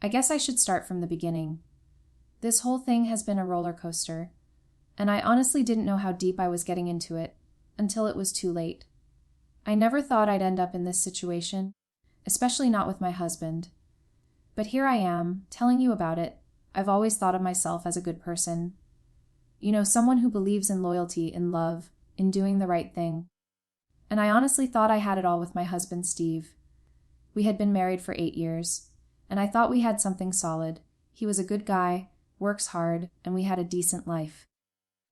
I guess I should start from the beginning. This whole thing has been a roller coaster, and I honestly didn't know how deep I was getting into it until it was too late. I never thought I'd end up in this situation, especially not with my husband. But here I am, telling you about it. I've always thought of myself as a good person. You know, someone who believes in loyalty, in love, in doing the right thing. And I honestly thought I had it all with my husband, Steve. We had been married for 8 years, and I thought we had something solid. He was a good guy, works hard, and we had a decent life.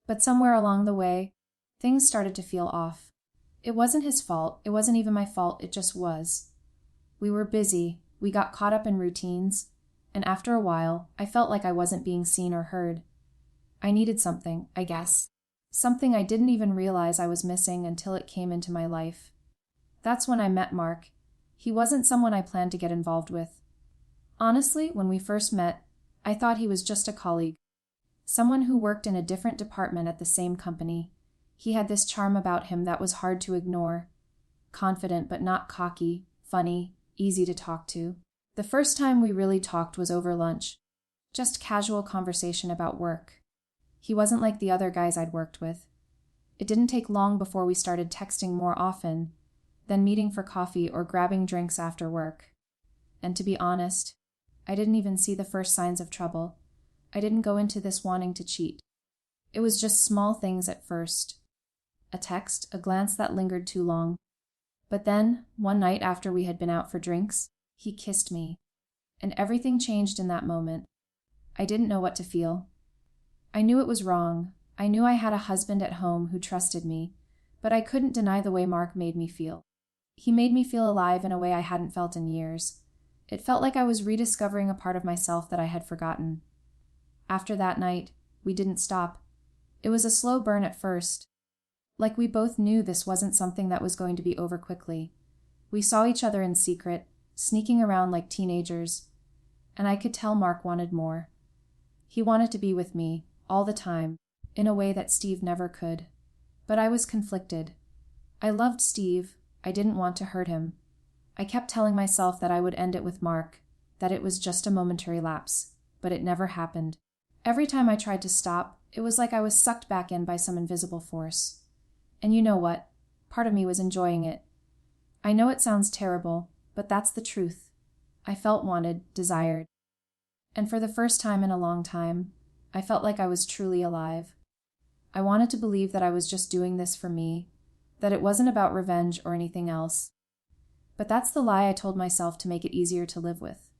But somewhere along the way, things started to feel off. It wasn't his fault, it wasn't even my fault, it just was. We were busy, we got caught up in routines, and after a while, I felt like I wasn't being seen or heard. I needed something, I guess. Something I didn't even realize I was missing until it came into my life. That's when I met Mark. He wasn't someone I planned to get involved with. Honestly, when we first met, I thought he was just a colleague. Someone who worked in a different department at the same company. He had this charm about him that was hard to ignore. Confident but not cocky, funny, easy to talk to. The first time we really talked was over lunch. Just casual conversation about work. He wasn't like the other guys I'd worked with. It didn't take long before we started texting more often, then meeting for coffee or grabbing drinks after work. And to be honest, I didn't even see the first signs of trouble. I didn't go into this wanting to cheat. It was just small things at first. A text, a glance that lingered too long. But then, one night after we had been out for drinks, he kissed me. And everything changed in that moment. I didn't know what to feel. I knew it was wrong. I knew I had a husband at home who trusted me, but I couldn't deny the way Mark made me feel. He made me feel alive in a way I hadn't felt in years. It felt like I was rediscovering a part of myself that I had forgotten. After that night, we didn't stop. It was a slow burn at first. Like we both knew this wasn't something that was going to be over quickly. We saw each other in secret, sneaking around like teenagers, and I could tell Mark wanted more. He wanted to be with me, all the time, in a way that Steve never could. But I was conflicted. I loved Steve. I didn't want to hurt him. I kept telling myself that I would end it with Mark, that it was just a momentary lapse, but it never happened. Every time I tried to stop, it was like I was sucked back in by some invisible force. And you know what? Part of me was enjoying it. I know it sounds terrible, but that's the truth. I felt wanted, desired. And for the first time in a long time, I felt like I was truly alive. I wanted to believe that I was just doing this for me, that it wasn't about revenge or anything else. But that's the lie I told myself to make it easier to live with.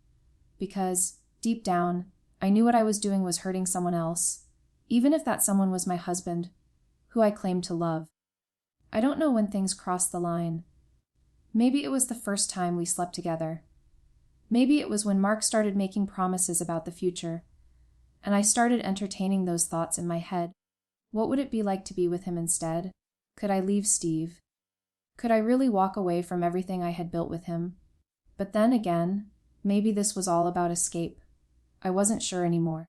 Because, deep down, I knew what I was doing was hurting someone else, even if that someone was my husband, who I claimed to love. I don't know when things crossed the line. Maybe it was the first time we slept together. Maybe it was when Mark started making promises about the future, and I started entertaining those thoughts in my head. What would it be like to be with him instead? Could I leave Steve? Could I really walk away from everything I had built with him? But then again, maybe this was all about escape. I wasn't sure anymore.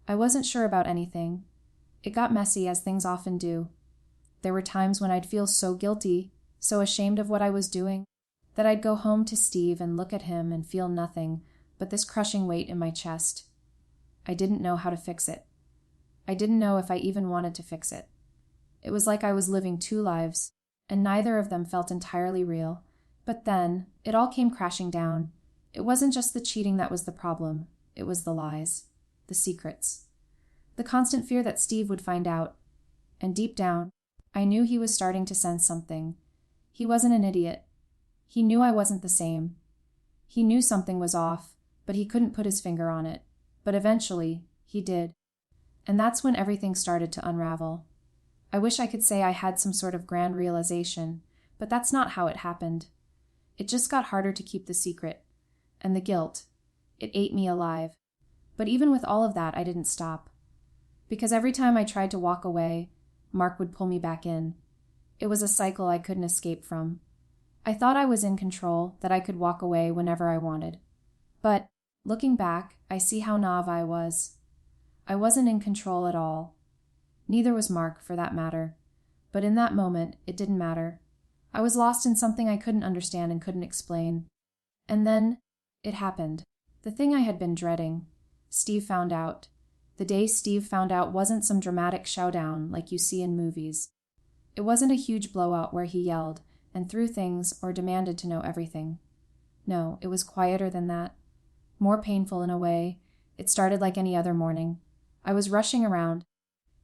I wasn't sure about anything. It got messy, as things often do. There were times when I'd feel so guilty, so ashamed of what I was doing, that I'd go home to Steve and look at him and feel nothing but this crushing weight in my chest. I didn't know how to fix it. I didn't know if I even wanted to fix it. It was like I was living two lives, and neither of them felt entirely real. But then, it all came crashing down. It wasn't just the cheating that was the problem. It was the lies, the secrets, the constant fear that Steve would find out. And deep down, I knew he was starting to sense something. He wasn't an idiot. He knew I wasn't the same. He knew something was off, but he couldn't put his finger on it. But eventually, he did. And that's when everything started to unravel. I wish I could say I had some sort of grand realization, but that's not how it happened. It just got harder to keep the secret. And the guilt. It ate me alive. But even with all of that, I didn't stop. Because every time I tried to walk away, Mark would pull me back in. It was a cycle I couldn't escape from. I thought I was in control, that I could walk away whenever I wanted. But, looking back, I see how naive I was. I wasn't in control at all. Neither was Mark, for that matter. But in that moment, it didn't matter. I was lost in something I couldn't understand and couldn't explain. And then, it happened. The thing I had been dreading. Steve found out. The day Steve found out wasn't some dramatic showdown like you see in movies. It wasn't a huge blowout where he yelled and threw things or demanded to know everything. No, it was quieter than that. More painful in a way. It started like any other morning. I was rushing around,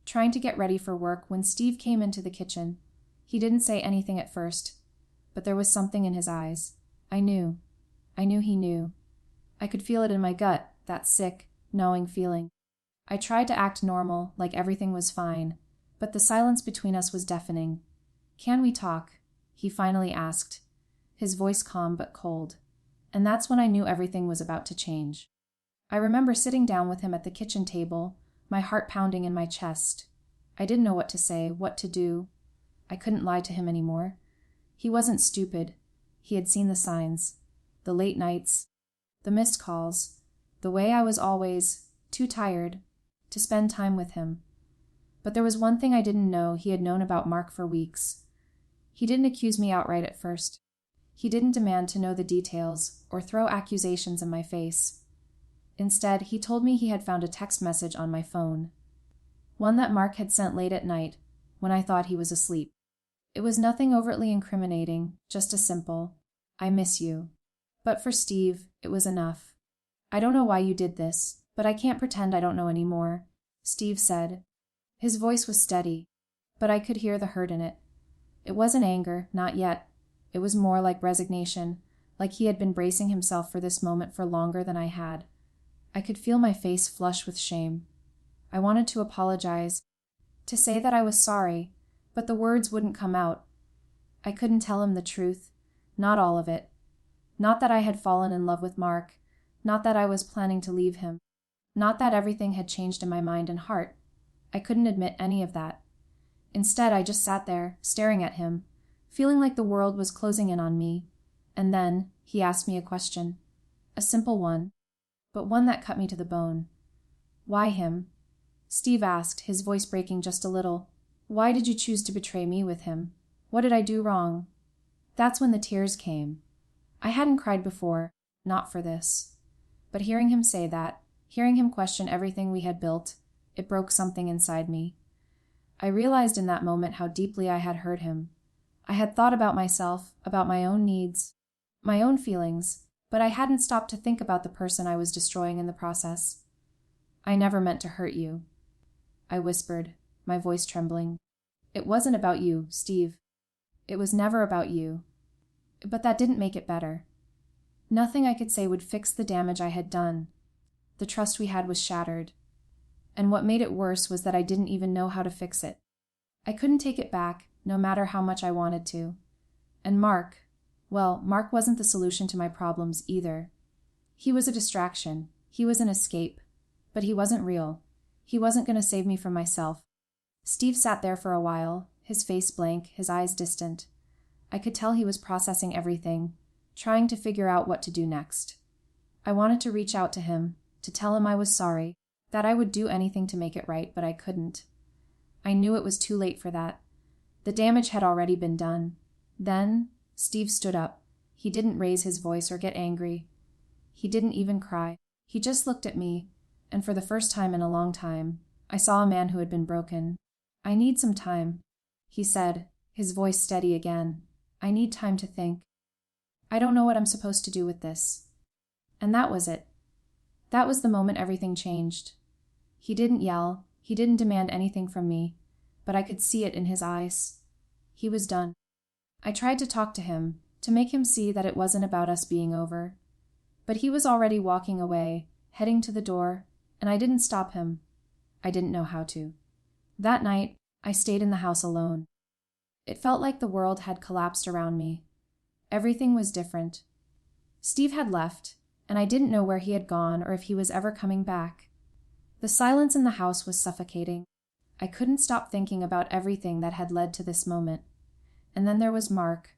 trying to get ready for work when Steve came into the kitchen. He didn't say anything at first, but there was something in his eyes. I knew. I knew he knew. I could feel it in my gut, that sick, gnawing feeling. I tried to act normal, like everything was fine, but the silence between us was deafening. "Can we talk?" he finally asked, his voice calm but cold. And that's when I knew everything was about to change. I remember sitting down with him at the kitchen table, my heart pounding in my chest. I didn't know what to say, what to do. I couldn't lie to him anymore. He wasn't stupid. He had seen the signs, the late nights, the missed calls, the way I was always too tired to spend time with him. But there was one thing I didn't know he had known about Mark for weeks. He didn't accuse me outright at first. He didn't demand to know the details or throw accusations in my face. Instead, he told me he had found a text message on my phone, one that Mark had sent late at night when I thought he was asleep. It was nothing overtly incriminating, just a simple, "I miss you." But for Steve, it was enough. "I don't know why you did this, but I can't pretend I don't know anymore," Steve said. His voice was steady, but I could hear the hurt in it. It wasn't anger, not yet. It was more like resignation, like he had been bracing himself for this moment for longer than I had. I could feel my face flush with shame. I wanted to apologize, to say that I was sorry, but the words wouldn't come out. I couldn't tell him the truth, not all of it. Not that I had fallen in love with Mark, not that I was planning to leave him, not that everything had changed in my mind and heart. I couldn't admit any of that. Instead, I just sat there, staring at him, feeling like the world was closing in on me. And then he asked me a question. A simple one, but one that cut me to the bone. "Why him?" Steve asked, his voice breaking just a little. "Why did you choose to betray me with him? What did I do wrong?" That's when the tears came. I hadn't cried before, not for this. But hearing him say that, hearing him question everything we had built, it broke something inside me. I realized in that moment how deeply I had hurt him. I had thought about myself, about my own needs, my own feelings, but I hadn't stopped to think about the person I was destroying in the process. "I never meant to hurt you," I whispered, my voice trembling. "It wasn't about you, Steve. It was never about you." But that didn't make it better. Nothing I could say would fix the damage I had done. The trust we had was shattered. And what made it worse was that I didn't even know how to fix it. I couldn't take it back, no matter how much I wanted to. And Mark wasn't the solution to my problems either. He was a distraction. He was an escape. But he wasn't real. He wasn't going to save me from myself. Steve sat there for a while, his face blank, his eyes distant. I could tell he was processing everything, trying to figure out what to do next. I wanted to reach out to him, to tell him I was sorry, that I would do anything to make it right, but I couldn't. I knew it was too late for that. The damage had already been done. Then Steve stood up. He didn't raise his voice or get angry. He didn't even cry. He just looked at me, and for the first time in a long time, I saw a man who had been broken. "I need some time," he said, his voice steady again. "I need time to think. I don't know what I'm supposed to do with this." And that was it. That was the moment everything changed. He didn't yell. He didn't demand anything from me, but I could see it in his eyes. He was done. I tried to talk to him, to make him see that it wasn't about us being over. But he was already walking away, heading to the door, and I didn't stop him. I didn't know how to. That night, I stayed in the house alone. It felt like the world had collapsed around me. Everything was different. Steve had left, and I didn't know where he had gone or if he was ever coming back. The silence in the house was suffocating. I couldn't stop thinking about everything that had led to this moment. And then there was Mark.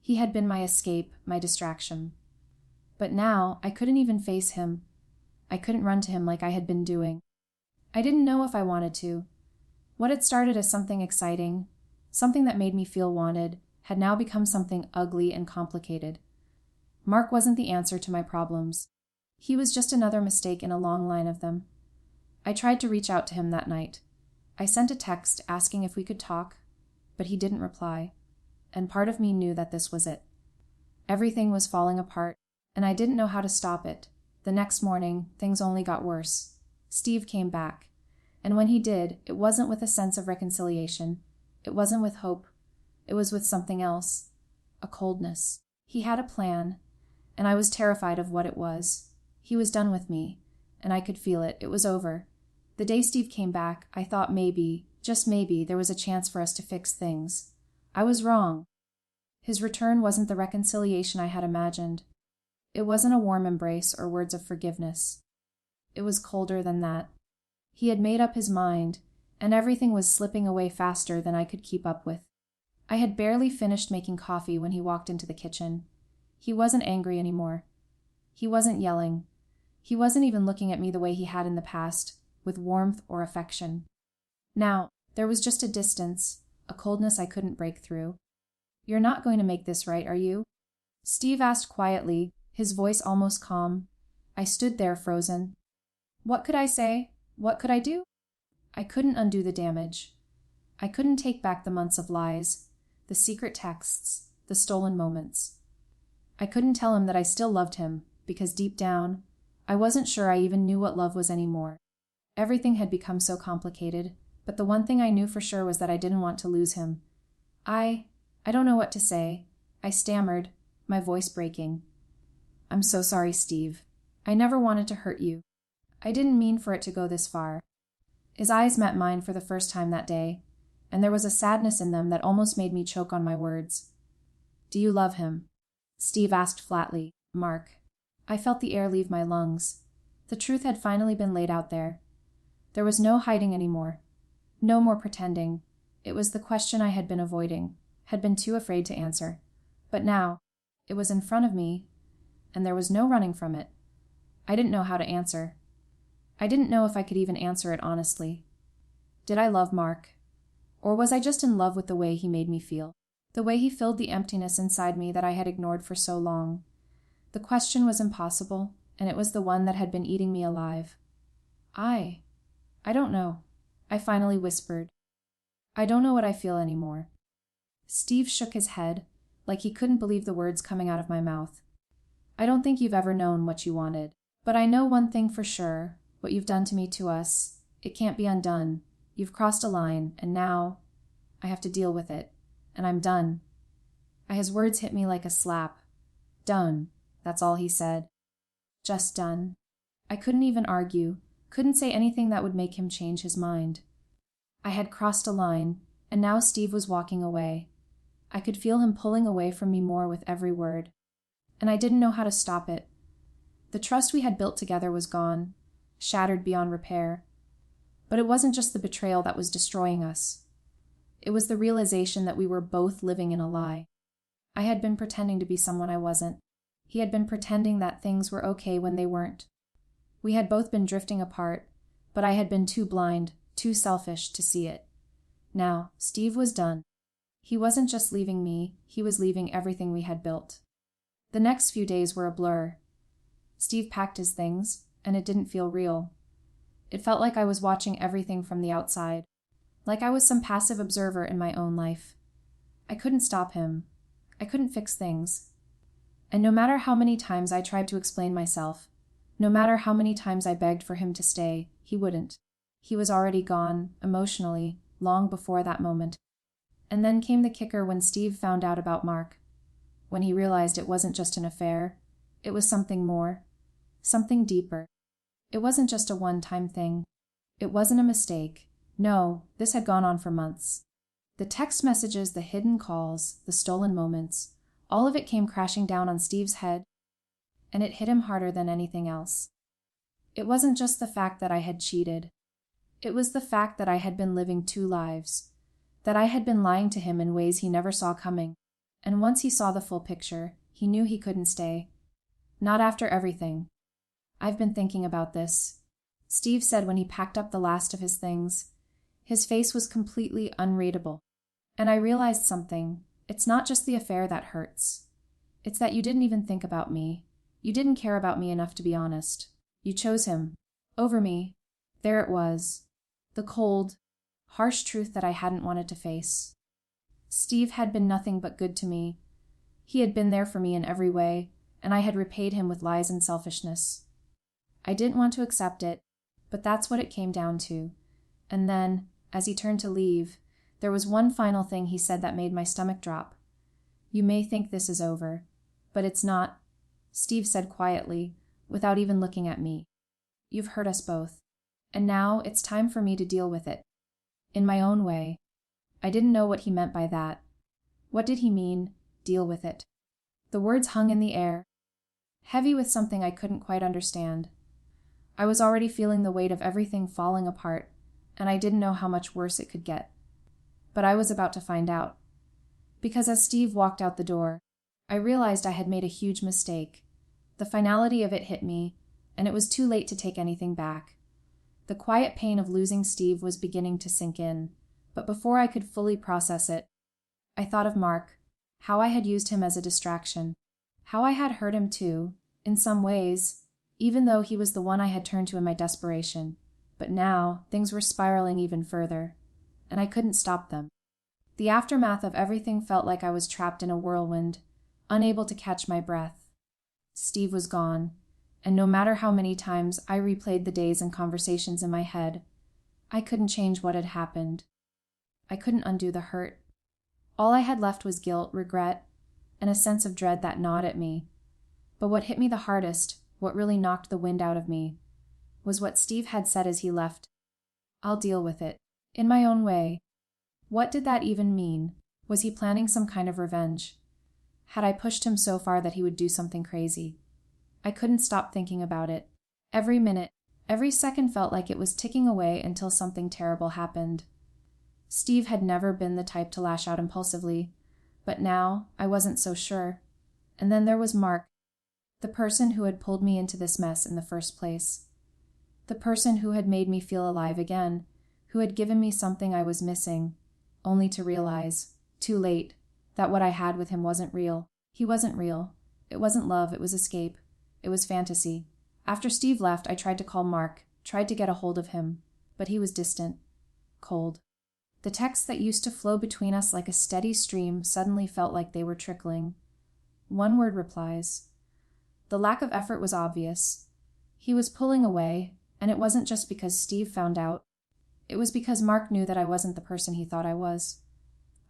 He had been my escape, my distraction. But now I couldn't even face him. I couldn't run to him like I had been doing. I didn't know if I wanted to. What had started as something exciting, something that made me feel wanted, had now become something ugly and complicated. Mark wasn't the answer to my problems. He was just another mistake in a long line of them. I tried to reach out to him that night. I sent a text asking if we could talk, but he didn't reply, and part of me knew that this was it. Everything was falling apart, and I didn't know how to stop it. The next morning, things only got worse. Steve came back, and when he did, it wasn't with a sense of reconciliation. It wasn't with hope. It was with something else. A coldness. He had a plan, and I was terrified of what it was. He was done with me, and I could feel it. It was over. The day Steve came back, I thought maybe, just maybe, there was a chance for us to fix things. I was wrong. His return wasn't the reconciliation I had imagined. It wasn't a warm embrace or words of forgiveness. It was colder than that. He had made up his mind, and everything was slipping away faster than I could keep up with. I had barely finished making coffee when he walked into the kitchen. He wasn't angry anymore. He wasn't yelling. He wasn't even looking at me the way he had in the past, with warmth or affection. Now, there was just a distance, a coldness I couldn't break through. "You're not going to make this right, are you?" Steve asked quietly, his voice almost calm. I stood there frozen. What could I say? What could I do? I couldn't undo the damage. I couldn't take back the months of lies, the secret texts, the stolen moments. I couldn't tell him that I still loved him, because deep down, I wasn't sure I even knew what love was anymore. Everything had become so complicated, but the one thing I knew for sure was that I didn't want to lose him. I don't know what to say. I stammered, my voice breaking. "I'm so sorry, Steve. I never wanted to hurt you. I didn't mean for it to go this far." His eyes met mine for the first time that day, and there was a sadness in them that almost made me choke on my words. "Do you love him?" Steve asked flatly. "Mark." I felt the air leave my lungs. The truth had finally been laid out there. There was no hiding anymore. No more pretending. It was the question I had been avoiding, had been too afraid to answer. But now, it was in front of me, and there was no running from it. I didn't know how to answer. I didn't know if I could even answer it honestly. Did I love Mark? Or was I just in love with the way he made me feel? The way he filled the emptiness inside me that I had ignored for so long? The question was impossible, and it was the one that had been eating me alive. I don't know. I finally whispered. "I don't know what I feel anymore." Steve shook his head, like he couldn't believe the words coming out of my mouth. "I don't think you've ever known what you wanted. But I know one thing for sure. What you've done to me, to us, it can't be undone. You've crossed a line, and now I have to deal with it. And I'm done." His words hit me like a slap. "Done." That's all he said. Just done. I couldn't even argue, couldn't say anything that would make him change his mind. I had crossed a line, and now Steve was walking away. I could feel him pulling away from me more with every word, and I didn't know how to stop it. The trust we had built together was gone, shattered beyond repair. But it wasn't just the betrayal that was destroying us. It was the realization that we were both living in a lie. I had been pretending to be someone I wasn't. He had been pretending that things were okay when they weren't. We had both been drifting apart, but I had been too blind, too selfish to see it. Now, Steve was done. He wasn't just leaving me, he was leaving everything we had built. The next few days were a blur. Steve packed his things, and it didn't feel real. It felt like I was watching everything from the outside, like I was some passive observer in my own life. I couldn't stop him. I couldn't fix things. And no matter how many times I tried to explain myself, no matter how many times I begged for him to stay, he wouldn't. He was already gone, emotionally, long before that moment. And then came the kicker when Steve found out about Mark. When he realized it wasn't just an affair, it was something more, something deeper. It wasn't just a one-time thing. It wasn't a mistake. No, this had gone on for months. The text messages, the hidden calls, the stolen moments, all of it came crashing down on Steve's head, and it hit him harder than anything else. It wasn't just the fact that I had cheated. It was the fact that I had been living two lives, that I had been lying to him in ways he never saw coming. And once he saw the full picture, he knew he couldn't stay. Not after everything. "I've been thinking about this," Steve said when he packed up the last of his things. His face was completely unreadable. And I realized something. It's not just the affair that hurts. It's that you didn't even think about me. You didn't care about me enough to be honest. You chose him. Over me. There it was. The cold, harsh truth that I hadn't wanted to face. Steve had been nothing but good to me. He had been there for me in every way, and I had repaid him with lies and selfishness. I didn't want to accept it, but that's what it came down to. And then, as he turned to leave, there was one final thing he said that made my stomach drop. You may think this is over, but it's not, Steve said quietly, without even looking at me. You've hurt us both, and now it's time for me to deal with it. In my own way. I didn't know what he meant by that. What did he mean, deal with it? The words hung in the air, heavy with something I couldn't quite understand. I was already feeling the weight of everything falling apart, and I didn't know how much worse it could get. But I was about to find out. Because as Steve walked out the door, I realized I had made a huge mistake. The finality of it hit me, and it was too late to take anything back. The quiet pain of losing Steve was beginning to sink in, but before I could fully process it, I thought of Mark, how I had used him as a distraction, how I had hurt him too, in some ways, even though he was the one I had turned to in my desperation. But now, things were spiraling even further, and I couldn't stop them. The aftermath of everything felt like I was trapped in a whirlwind, unable to catch my breath. Steve was gone, and no matter how many times I replayed the days and conversations in my head, I couldn't change what had happened. I couldn't undo the hurt. All I had left was guilt, regret, and a sense of dread that gnawed at me. But what hit me the hardest, what really knocked the wind out of me, was what Steve had said as he left. I'll deal with it, in my own way. What did that even mean? Was he planning some kind of revenge? Had I pushed him so far that he would do something crazy? I couldn't stop thinking about it. Every minute, every second felt like it was ticking away until something terrible happened. Steve had never been the type to lash out impulsively, but now I wasn't so sure. And then there was Mark, the person who had pulled me into this mess in the first place. The person who had made me feel alive again, who had given me something I was missing, only to realize, too late, that what I had with him wasn't real. He wasn't real. It wasn't love, it was escape. It was fantasy. After Steve left, I tried to call Mark, tried to get a hold of him, but he was distant, cold. The texts that used to flow between us like a steady stream suddenly felt like they were trickling. One-word replies. The lack of effort was obvious. He was pulling away, and it wasn't just because Steve found out. It was because Mark knew that I wasn't the person he thought I was.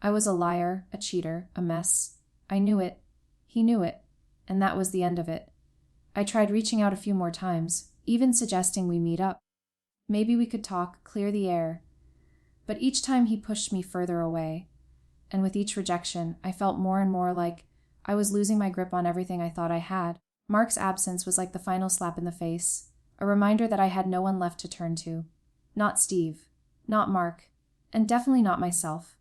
I was a liar, a cheater, a mess. I knew it. He knew it. And that was the end of it. I tried reaching out a few more times, even suggesting we meet up. Maybe we could talk, clear the air. But each time he pushed me further away. And with each rejection, I felt more and more like I was losing my grip on everything I thought I had. Mark's absence was like the final slap in the face, a reminder that I had no one left to turn to. Not Steve, not Mark, and definitely not myself.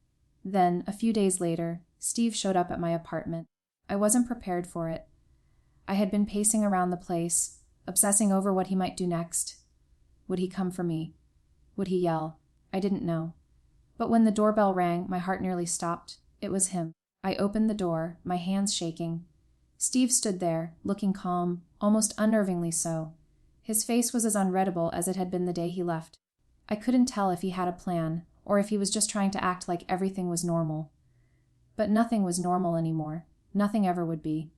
Then, a few days later, Steve showed up at my apartment. I wasn't prepared for it. I had been pacing around the place, obsessing over what he might do next. Would he come for me? Would he yell? I didn't know. But when the doorbell rang, my heart nearly stopped. It was him. I opened the door, my hands shaking. Steve stood there, looking calm, almost unnervingly so. His face was as unreadable as it had been the day he left. I couldn't tell if he had a plan, or if he was just trying to act like everything was normal. But nothing was normal anymore. Nothing ever would be.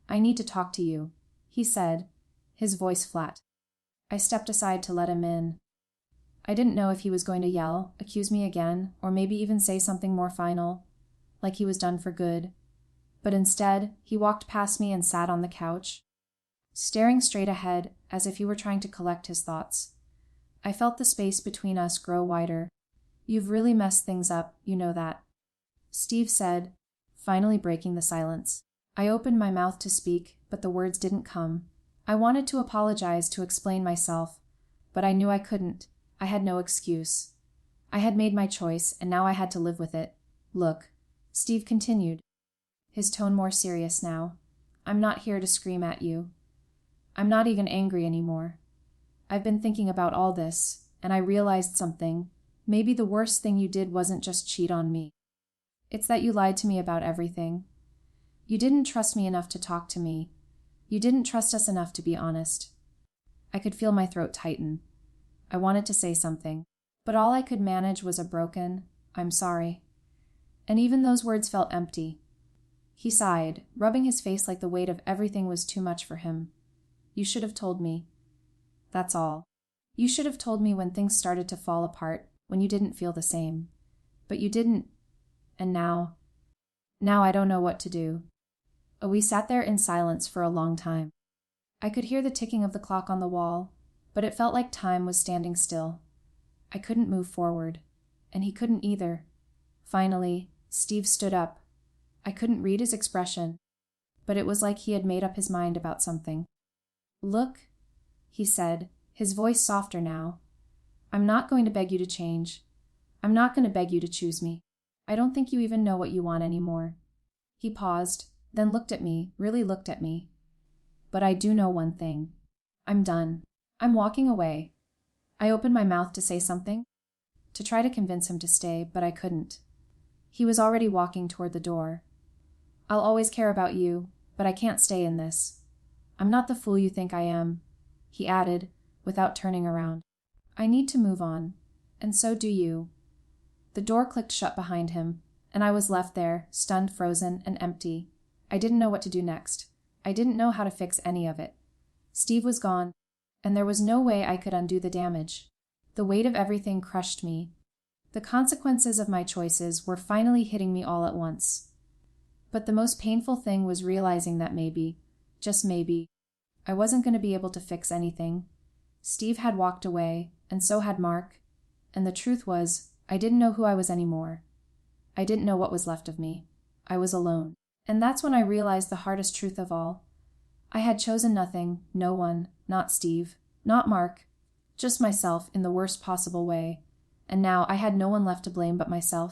I need to talk to you, he said, his voice flat. I stepped aside to let him in. I didn't know if he was going to yell, accuse me again, or maybe even say something more final, like he was done for good. But instead, he walked past me and sat on the couch, staring straight ahead as if he were trying to collect his thoughts. I felt the space between us grow wider. You've really messed things up, you know that, Steve said, finally breaking the silence. I opened my mouth to speak, but the words didn't come. I wanted to apologize, to explain myself, but I knew I couldn't. I had no excuse. I had made my choice, and now I had to live with it. Look, Steve continued, his tone more serious now. I'm not here to scream at you. I'm not even angry anymore. I've been thinking about all this, and I realized something. Maybe the worst thing you did wasn't just cheat on me. It's that you lied to me about everything. You didn't trust me enough to talk to me. You didn't trust us enough to be honest. I could feel my throat tighten. I wanted to say something, but all I could manage was a broken, "I'm sorry." And even those words felt empty. He sighed, rubbing his face like the weight of everything was too much for him. "You should have told me. That's all. You should have told me when things started to fall apart, when you didn't feel the same. But you didn't. And now I don't know what to do." We sat there in silence for a long time. I could hear the ticking of the clock on the wall, but it felt like time was standing still. I couldn't move forward, and he couldn't either. Finally, Steve stood up. I couldn't read his expression, but it was like he had made up his mind about something. "Look," he said, his voice softer now. "I'm not going to beg you to change. I'm not going to beg you to choose me. I don't think you even know what you want anymore." He paused, then looked at me, really looked at me. "But I do know one thing. I'm done. I'm walking away." I opened my mouth to say something, to try to convince him to stay, but I couldn't. He was already walking toward the door. "I'll always care about you, but I can't stay in this. I'm not the fool you think I am," he added, without turning around. "I need to move on, and so do you." The door clicked shut behind him, and I was left there, stunned, frozen, and empty. I didn't know what to do next. I didn't know how to fix any of it. Steve was gone, and there was no way I could undo the damage. The weight of everything crushed me. The consequences of my choices were finally hitting me all at once. But the most painful thing was realizing that maybe, just maybe, I wasn't going to be able to fix anything. Steve had walked away, and so had Mark, and the truth was, I didn't know who I was anymore. I didn't know what was left of me. I was alone. And that's when I realized the hardest truth of all. I had chosen nothing, no one, not Steve, not Mark, just myself in the worst possible way, and now I had no one left to blame but myself.